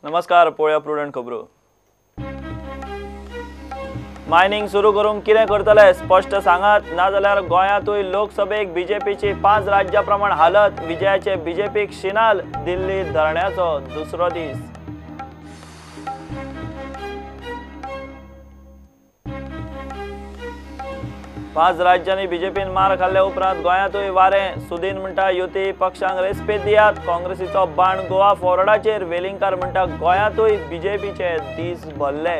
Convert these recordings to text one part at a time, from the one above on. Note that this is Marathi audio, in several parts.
नमस्कार, पळया प्रुडंट खबरो। मायनिंग सुरू करूंक कितें करतले स्पष्ट सांगात, ना जाल्यार गोंयांतूय लोकसभेक बीजेपीची 5 राज्यां प्रमाण हालत। विजयाचे बीजेपीक शिनाल, दिल्ली धरण्याचो दुसरो दीस। पांच राज्यांनी बीजेपीन मार खाल्ल्या उपरांत गोंयांतूय वारें। सुदीन म्हणटा युती पक्षांक रेस्पेत दियात। काँग्रेसीचो बाण गोवा फॉरवर्डाचेर। वेलिंगकार म्हणटा गोंयांतूय बीजेपीचे दीस भरले।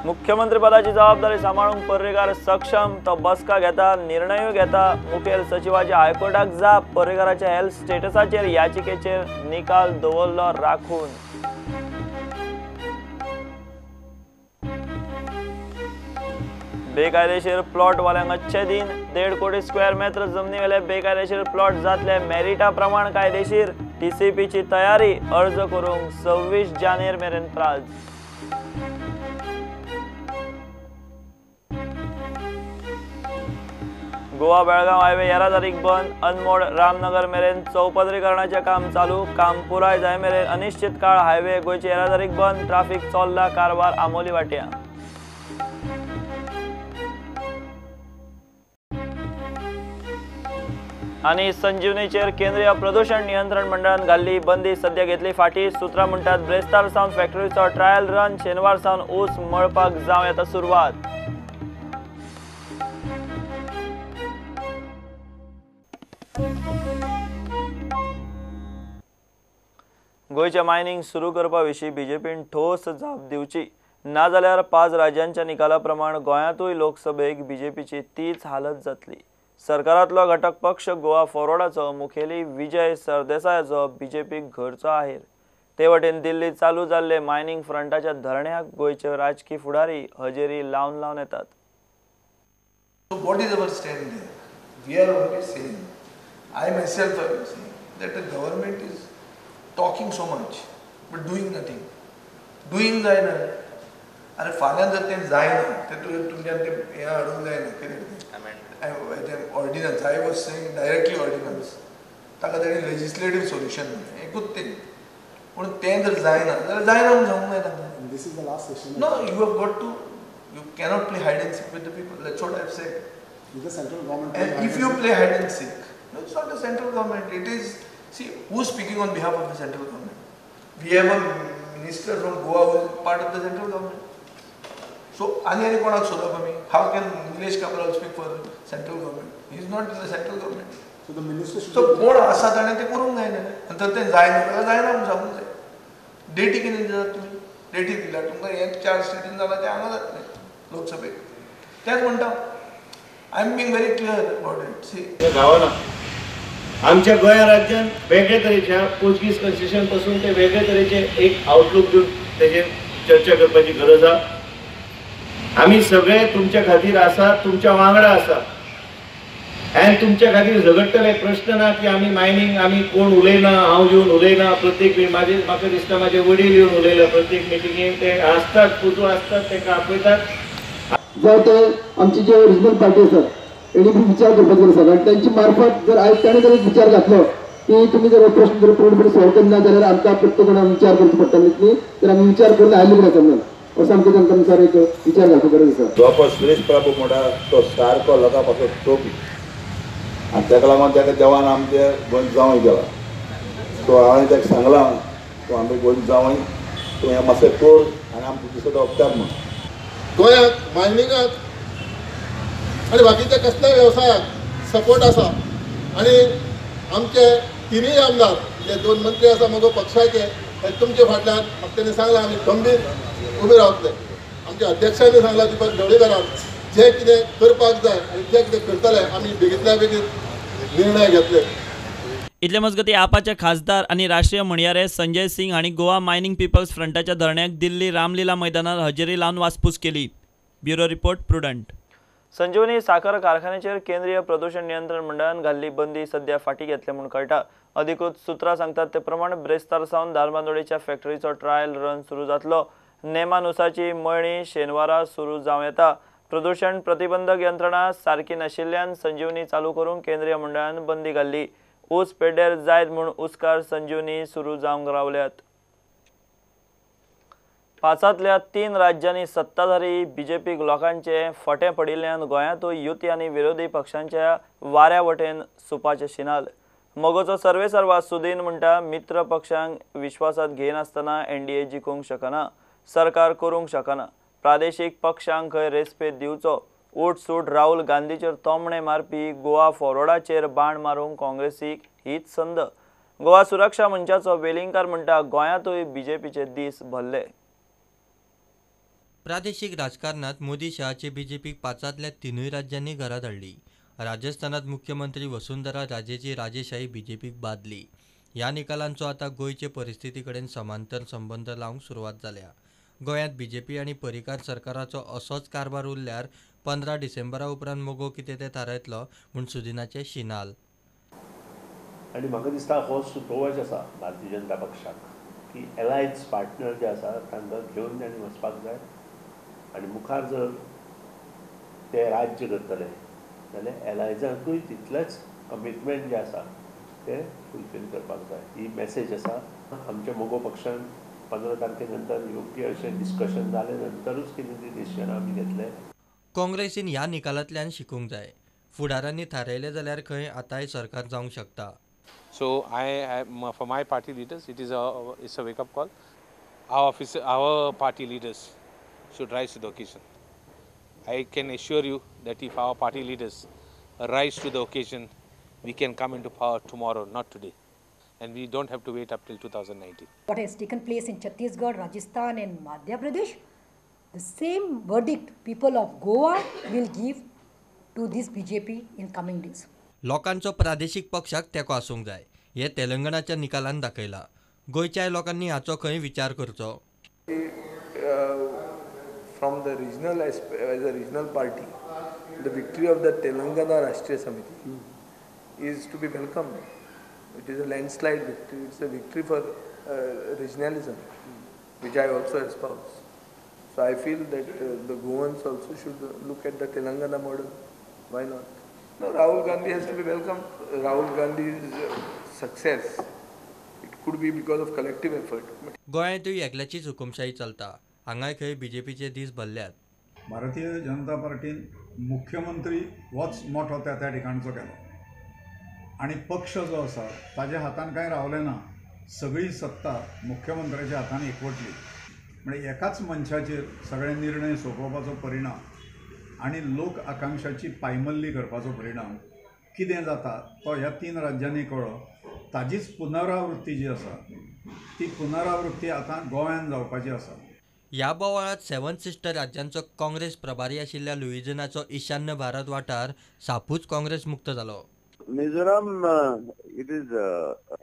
मुख्यमंत्री पदाची जबाबदारी सांबाळूंक पर्रीकार सक्षम, तो बसका घेता, निर्णय घेता। मुखेल सचिवाचे हायकोर्टाक जाप। पर्रीकाराच्या हेल्थ स्टेटसाचेर याचिकेचेर निकाल दवरलो राखून। बेकायदेशीर प्लॉट वाल्यांक अच्छे दिन। 1.5 कोटी स्क्वेअर मेत्र जमनी वेले बेकायदेशीर प्लॉट जातले मेरिटा प्रमाण कायदेशीर। टीसीपीची तयारी, अर्ज करूंक 26 जानेर मेरेन प्राज। गोवा बेळगांव हायवे येरादारीक बंद। अनमोड रामनगर मेरेन चौपदरीकरणाचे काम चालू। काम पुराय जाय मेरेन अनिश्चित काळ हायवे गोयची येरादारीक बंद। ट्राफिक चोल्ला कारवार आमोली वाट्या। आणि संजीवनीचेर केंद्रीय प्रदूषण नियंत्रण मंडळान घाल्ली बंदी सध्या घेतली फाटी। सुत्रां म्हणटात ब्रेस्तार सावन फॅक्टरीचो ट्रायल रन। शेनवार सावन ऊस मळपाक जावं येता सुरवात। गोयच्या मायनिंग सुरू करपा विशीं बीजेपीन ठोस जाप दिवची, ना जाल्यार 5 राज्यांच्या निकाला प्रमाण गोंयांतूय लोकसभेक बीजेपीची तीच हालत जातली। सरकारांतलो घटक पक्ष गोवा फॉरवर्डाचो मुखेली विजय सरदेसायाचो बीजेपीक घरचो आहेर। ते वटेन दिल्लीत चालू जाल्ले मायनिंग फ्रंटाच्या धरण्याक गोयचे राजकीय फुडारी हजेरी लावन येतात। What is our stand there? We are only saying, I myself am saying that the government is talking so much but doing nothing. Doing जायना आनी फाल्यां जर तें जायना तुमच्यान तें हें हाडूंक जायना कितें ordnance. I was saying directly ordinance. ताका तेणी लेजिस्लेटिव्ह सोल्युशन एकूच तें पूण तें जर जायना जाल्यार जायना म्हूण सांगूंक जाय तांकां। This is the last session. No, you have got to. You cannot play hide and seek with the people. That's what I have said. Is the central government? And if you play hide and seek, no, it's not the central government. It is. See, who's speaking on behalf of the central government? We have a minister from Goa who is part of the central government. So, any कोणाक सोदप आमी? How can Nilesh Kabral speak for the central government? He is not in the central government. So the minister should. So कोण आसा ताणें तें करूंक जायना आनी तर तें जायना ताका जायना म्हूण सांगूंक जाय। डेटी कितें दितात तुमी? डेटी दिल्या तुमकां हें 4 स्टेटीन जालां तें हांगा जातलें लोकसभेक। तेंच म्हणटा I am being very clear about it. सी गावाना आमच्या गोंया राज्यान वेगळे तरेच्या पोर्चुगीज कॉन्स्टिट्यूशन पासून ते वेगळे तरेचे एक आउटलुक दिवन तेजेर चर्चा करपाची गरज आसा। आमी सगळे तुमच्या खातीर आसा, तुमच्या वांगडा आसा आनी तुमच्या खातीर झगडटले। प्रश्न ना की आमी मायनिंग आमी कोण उलयना, हांव येवन उलयना। प्रत्येक म्हाका दिसता म्हाजे वडील येवन उलयला प्रत्येक मिटिंगेक। ते आसतात, पुतू आसतात, ताका आपयतात। जर ते आमची जे ओरिजिनल पार्टी आसात तेणी बी विचार करपाचो आसा आनी तांची मार्फत जर आयज ताणें जर एक विचार घातलो की तुमी जर प्रश्न जर पूर्णपणे सॉल्व केले जाल्यार आमकां प्रत्येक जाणांक विचार करचो पडटा न्ही, तर आमी विचार करून आयले कितें समज असं आमकां तांकां सर एक विचार घालचो गरज आसा। जो सुरेश प्रभू म्हणटा तो सारको लोकां पासून टोपी आनी ताका लागून ताका देवान आमचे गोंय जावंय केला। सो हांवें ताका सांगलां तूं आमी गोंय जावंय, तूं हें मातशें कर आनी आमकां दिसता उपकार म्हूण। गोंयांत मायनिंगाक आनी बाकीच्या कसल्याय वेवसायाक सपोर्ट आसा आनी आमचे तिनूय आमदार जे 2 मंत्री आसा म्हजो पक्षाचे हे तुमचे फाटल्यान म्हाका तेणी सांगलां आमी खंबीर उबे रावतले। आमच्या अध्यक्षांनी सांगलां दीपक ढवळीकराक जे कितें करपाक जाय आनी जे कितें करतले आमी बेगींतल्या बेगीन निर्णय घेतले। इतले मजगती आपाचे खासदार आणि राष्ट्रीय म्हणयारे संजय सिंग हांणी गोवा मायनिंग पीपल्स फ्रंटाच्या धरण्याक दिल्ली रामलीला मैदानार हजेरी लावन वासपूस केली। Bureau report prudent. संजीवनी साखर कारखान्याचेर केंद्रीय प्रदूषण नियंत्रण मंडळान घाल्ली बंदी सध्या फाटी घेतल्या म्हूण कळटा। अधिकृत सुत्रां सांगतात ते प्रमाण ब्रेस्तार सावन धारबांदोडेच्या फॅक्टरीचो ट्रायल रन सुरू जातलो। नेमानुसारची मळणी शेनवारा सुरू जावं येता। प्रदूषण प्रतिबंधक यंत्रणा सारखी नाशिल्ल्यान संजीवनी चालू करून केंद्रीय मंडळान बंदी घाल्ली. ऊस पेड्डेर जायत म्हूण उसकार संजीवनी सुरू जावंक रावल्यात. 5तल्या 3 राज्यांनी सत्ताधारी बीजेपीक लोकांचे फटे पडिल्ल्यान गोंयांतूय युती आनी विरोधी पक्षांच्या वाऱ्या वटेन सुपाचे शिनाल. मोगोचो सर्वे सर्वा सुदीन म्हणटा मित्र पक्षांक विश्वासात घेनासतना एनडीए जिखूंक शकना, सरकार करूंक शकना. प्रादेशीक पक्षांक खंय रेस्पेद दिवचो. उठसूट राहुल गांधीचेर तोमणे मारपी गोवा फॉरवर्डाचेर बाण मारूंक काँग्रेसीक हीच संद. गोवा सुरक्षा मंचाचो वेलिंगकार म्हणटा गोंयांतूय बीजेपीचे दीस भल्ले. प्रादेशीक राजकारणात मोदी शहाचे बीजेपीक 5तल्या 3 राज्यांनी घरा धाडली. राजस्थानात मुख्यमंत्री वसुंधरा राजेची राजेशाही बीजेपीक बादली. ह्या निकालांचो आता गोयचे परिस्थिती कडेन समांतर संबंध लावंक सुरवात जाल्या. गोंयांत बीजेपी आनी परिकार सरकाराचो असोच कारभार उरल्यार 15 डिसेंबरा उपरांत मोगो कितें तें थारायतलो म्हूण सुदिनाचे शिनाल. आनी म्हाका दिसता हो सुतोवच आसा भारतीय जनता पक्षाक की एलायन्स पार्टनर जे आसा तांकां घेवन तांणी वचपाक जाय आनी मुखार जर ते राज्य करतले जाल्यार एलायन्साकूय तितलेंच कमिटमेंट जे आसा ते फुलफील करपाक जाय. ही मॅसेज आसा. आमच्या मोगो पक्षान 15 तारखे नंतर योग्य अशें डिस्कशन जाले नंतरूच कितें ती डिसिजन आमी घेतले. काँग्रेसीन ह्या निकालांतल्यान शिकूंक जाय. फुडाऱ्यांनी थारायले जाल्यार खंय आतांय सरकार जावंक शकता. So for my party leaders, it's a wake-up call. Our party leaders should rise to the occasion. I can assure you that if our party leaders rise to the occasion, we can come into power tomorrow, not today. And we don't have to wait up till 2019. What has taken place in Chhattisgarh, Rajasthan and Madhya Pradesh, the same verdict people of Goa will give to this BJP in coming days. लोकांचो प्रादेशीक पक्षाक तेको आसूंक जाय हे तेलंगणाच्या निकालान दाखयला. गोंयच्या लोकांनी हाचो खंय विचार करचो. From the regional as a regional party, the victory of the Telangana Rashtriya Samiti is to be welcomed. It is a landslide victory. It's a victory for regionalism, which I also espouse. So I feel that the Goans also should look at the Telangana model. Why not? No, Rahul Gandhi has to be welcomed. Rahul Gandhi's success, it could be because of collective effort. गोंयांतूय एकल्याचीच हुकुमशाही चलता. हांगाय खंय बीजेपीचे दीस भरल्यात. भारतीय जनता पार्टीन मुख्यमंत्री होच मोठो त्या ठिकाणचो केलो आणि पक्ष जो आसा ताज्या हातान कांय रावलें ना. सगळी सत्ता मुख्यमंत्र्याच्या हातान एकवटली. म्हणजे एकाच मंचाचेर सगळे निर्णय सोंपोवपाचो परिणाम आणि लोक आकांक्षाची पायमल्ली करपाचो परिणाम कितें जाता तो ह्या 3 राज्यांनी कळ्ळो. ताजीच पुनरावृत्ती जी आसा ती पुनरावृत्ती आतां गोंयांत जावपाची आसा. ह्या बोवाळांत 7 सिस्टर राज्यांचो काँग्रेस प्रभारी आशिल्ल्या लुइजियानाचो ईशान्य भारत वाठार सापूच काँग्रेस मुक्त जालो. Mizoram, it is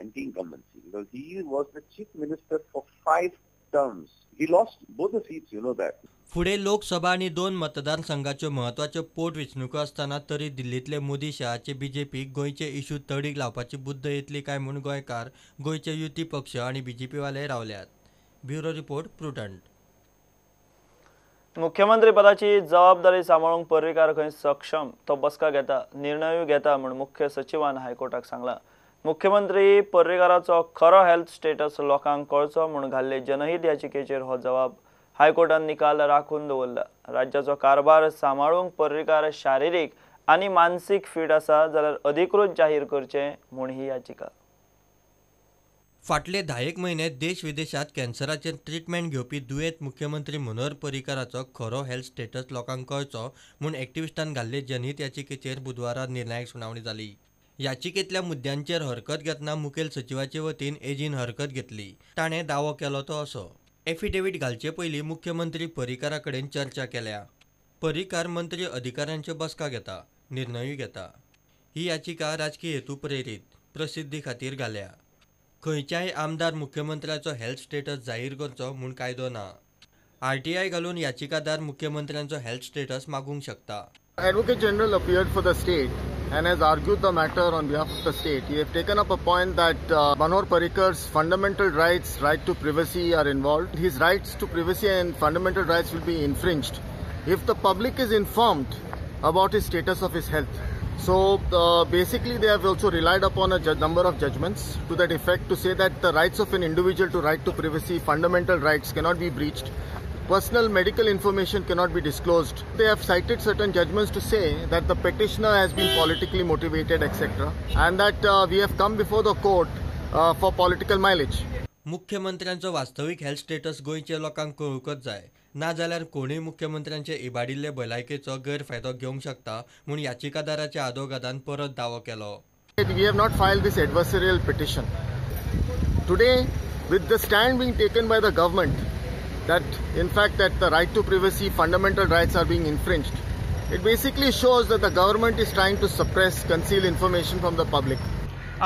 anti-incumbency because he was the chief minister for 5 terms. He lost both the seats, you know that. फुडें लोकसभा आनी 2 मतदारसंघाच्यो महत्वाच्यो पोटवेंचणुको आसतना तरी दिल्लींतले मोदी शहाचे बीजेपीक गोंयचे इशू तडीक लावपाची बुद्द येतली काय म्हूण गोंयकार गोंयचे युती पक्ष आनी बीजेपी वाले रावल्यात. Bureau report prudent. मुख्यमंत्री पदाची जबाबदारी सांबाळूंक पर्रीकार खंय सक्षम तो बसका घेता, निर्णयूय घेता म्हूण मुख्य सचिवान हायकोर्टाक सांगला. मुख्यमंत्री पर्रीकाराचो खरो हेल्थ स्टेटस लोकांक कळचो म्हूण घाल्ले जनहित याचिकेचेर हो जबाब हायकोर्टान निकाल राखून दवरला. राज्याचो कारभार सांबाळूंक पर्रीकार शारिरीक आनी मानसीक फीट आसा जाल्यार अधिकृत जाहीर करचें म्हूण ही याचिका. फाटले 10 म्हयने देश विदेशात कॅन्सराचेर ट्रिटमेंट घेवपी दुयेंत मुख्यमंत्री मनोहर पर्रीकाराचो खरो हेल्थ स्टेटस लोकांक कळचो म्हूण एक्टिविस्टान घाल्ले जनहित याचिकेचेर बुधवारा निर्णायक सुनावणी जाली. याचिकेंतल्या मुद्द्यांचेर हरकत घेतना मुखेल सचिवाचे वतीन एजीन हरकत घेतली. ताणें दावो केलो तो असो. एफिडेवीट घालचे पयलीं मुख्यमंत्री पर्रीकारा कडेन चर्चा केल्या. पर्रीकार मंत्री अधिकाऱ्यांच्यो बसका घेता, निर्णयूय घेता. ही याचिका राजकीय हेतू प्रेरीत प्रसिद्धी खातीर घाल्या. खंयच्याय आमदार मुख्यमंत्र्याचो हेल्थ स्टेटस जाहीर करचो म्हूण कायदो ना. आरटीआय घालून याचिकादार मुख्यमंत्र्यांचो हेल्थ स्टेटस मागूंक शकता. Advocate General appeared for the state and has argued the matter on behalf of the state. He has taken up a point that Manohar Parrikar's fundamental rights, right to privacy, are involved. His rights to privacy and fundamental rights will be infringed if the public is informed about his status of his health. So basically they have also relied upon a number of judgments to that effect to say that the rights of an individual to right to privacy, fundamental rights cannot be breached. Personal medical information cannot be disclosed. They have cited certain judgments to say that the petitioner has been politically motivated, etc. And that we have come before the court for political mileage. मुख्यमंत्र्यांचो वास्तवीक हेल्थ स्टेटस गोंयच्या लोकांक कळूकच जाय, ना जाल्यार कोणूय मुख्यमंत्र्यांचे इबाडिल्ले भलायकेचो गैरफायदो घेवंक शकता म्हूण याचिकादाराच्या आदोगादान परत दावो केलो. We have not filed this adversarial petition. Today, with the stand being taken by the government that in fact that the right to privacy, fundamental rights are being infringed, it basically shows that the government is trying to suppress, conceal information from the public.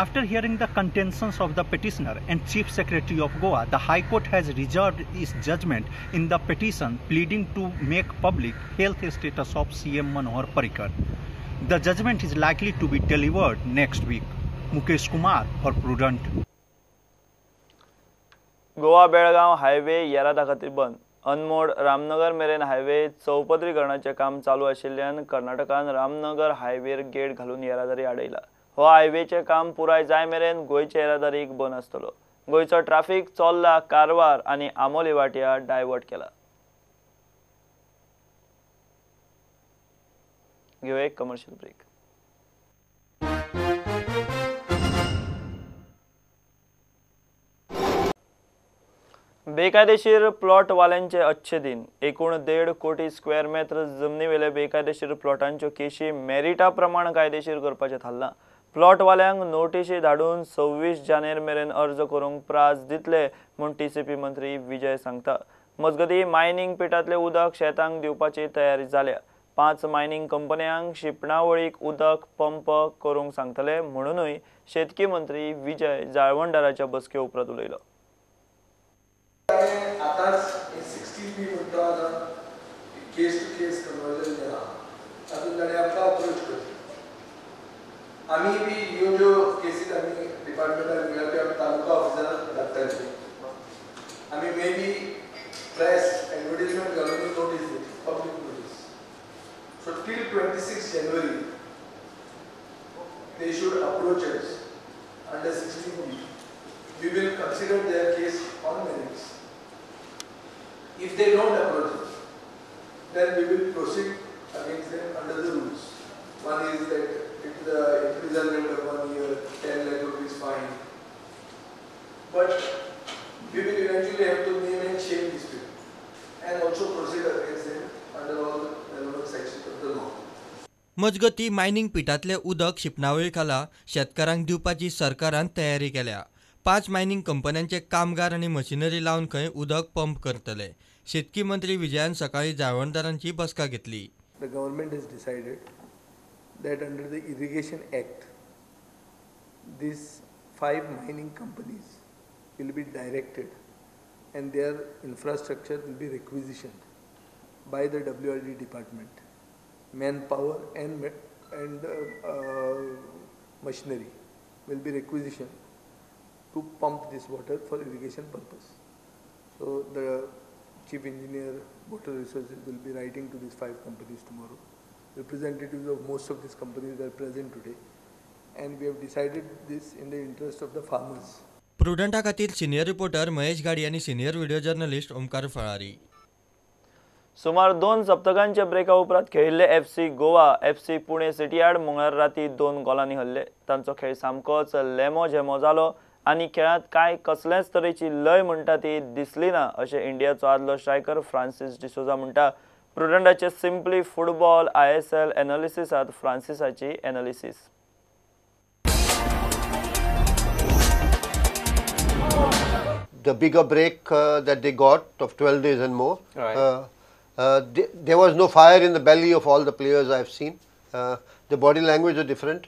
After hearing the contentions of the petitioner and Chief Secretary of Goa, the High Court has reserved its judgment in the petition pleading to make public health status of CM Manohar Parrikar. The judgment is likely to be delivered next week. Mukesh Kumar for Prudent. Goa Belgaum highway येरादा खातीर बंद. अनमोड रामनगर मेरेन हायवे चौपदरीकरणाचें काम चालू आशिल्ल्यान कर्नाटकान रामनगर हायवेर गेट घालून येरादारी आडयला. हो हायवेचें काम पुराय जाय मेरेन गोंयचे येरादारीक बंद आसतलो. गोंयचो ट्राफिक चोल्ला कारवार आनी आमोली वाट्या डायवर्ट केला. घेऊया एक कमर्शियल ब्रेक. बेकायदेशीर प्लॉट वाल्यांचे अच्छे दिन. एकूण 1.5 कोटी स्क्वेअर मीटर जमनी वेले बेकायदेशीर प्लॉटांच्यो केशी मेरिटा प्रमाण कायदेशीर करपाचें थारलां. प्लॉट वाल्यांक नोटीशी धाडून 26 जानेर मेरेन अर्ज करूंक प्राझ दितले म्हूण टीसीपी मंत्री विजय सांगता. मजगतीं मायनिंग पिटांतलें उदक शेतांक दिवपाची तयारी जाल्या. 5 मायनिंग कंपन्यांक शिंपणावळीक उदक पंप करूंक सांगतले म्हणूनय शेतकी मंत्री विजय जाळवणदाराच्या बसके उपरांत उलयलो. आतांच 16B म्हणटा आतां केस टू केस कन्वर्जन केला. तातूंत ताणें आमकां अप्रोच करता. आमी बी ह्यो ज्यो केसीस आमी डिपार्टमेंटान घेवया त्यो आमी तालुका ऑफिसराक धाडटाले. आमी मे बी प्रेस एडवर्टिजमेंट घालून नोटीस दिली, public notice. So till 26 January they should approach us under 16B. We will consider their case on merits. If they don't approach us, then we will proceed against them under the rules. One is that if the imprisonment of 1 year, 10 lakh rupees fine. But we will eventually have to name and shame these people and also proceed against them under all the relevant sections of the law. मजगती मायनिंग पिटांतले उदक शिंपणावळी खाला शेतकारांक दिवपाची सरकारान तयारी केल्या. 5 मायनिंग कंपन्यांचे कामगार आनी मशिनरी लावन खंय उदक पंप करतले. शेतकी मंत्री विजयान सकाळी जाळवणदारांची बसका घेतली. The government has decided that under the Irrigation Act, these 5 mining companies will be directed and their infrastructure will be requisitioned by the WRD department. Manpower and machinery will be requisitioned to pump this water for irrigation purpose. So the chief engineer, water resources will be writing to these 5 companies tomorrow. Representatives of most of these companies are present today, and we have decided this in the interest of the farmers. प्रुडंटा खातीर सिनियर रिपोर्टर महेश गाडी आनी senior video journalist Omkar Phalari. सुमार 2 सप्तकांच्या ब्रेका उपरांत खेळिल्ले FC Goa FC Pune city आड मंगळार राती 2 गोलांनी हरले. तांचो खेळ सामकोच लेमो झेमो जालो आनी खेळांत काय कसलेच तरेची लय म्हणटा ती दिसली ना अशें इंडियाचो आदलो स्ट्रायकर फ्रांसीस डिसोजा म्हणटा. प्रुडंटाचे सिंपली फुटबॉल ISL एनालिसिसांत फ्रांसिसाची analysis. The bigger break that they got of 12 days and more. Right. There was no fire in the belly of all the players I've seen. The body language was different.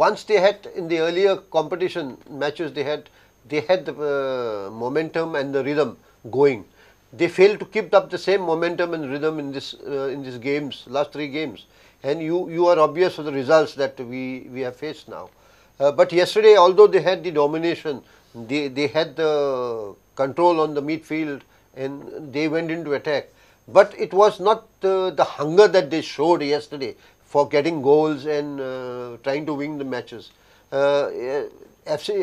Once they had in the earlier competition matches, they had the momentum and the rhythm going. They failed to keep up the same momentum and rhythm in these games, last 3 games, and you are obvious of the results that we have faced now. But yesterday, although they had the domination, they had the control on the midfield and they went into attack. but it was not the hunger that they showed yesterday for getting goals and trying to win the matches. FC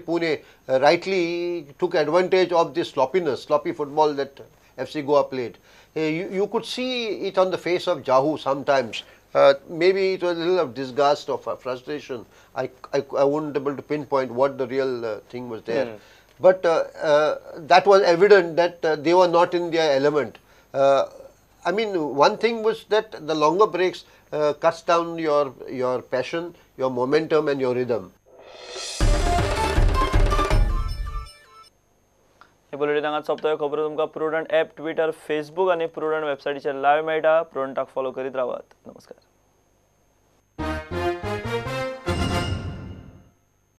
Pune rightly took advantage of the sloppy football that FC Goa played. You could see it on the face of Jahu sometimes. Maybe it was a little of disgust or frustration. I wouldn't be able to pinpoint what the real thing was there. But that was evident that they were not in their element. I mean, one thing was that the longer breaks cuts down your passion, your momentum and your rhythm. हे बुलेटिन हांगा सोंपता. खबर तुमकां प्रुडंट ॲप, ट्विटर, फेसबूक आनी प्रुडंट वेबसायटीचेर लायव्ह मेळटा. प्रुडंटाक फॉलो करीत रावात. नमस्कार.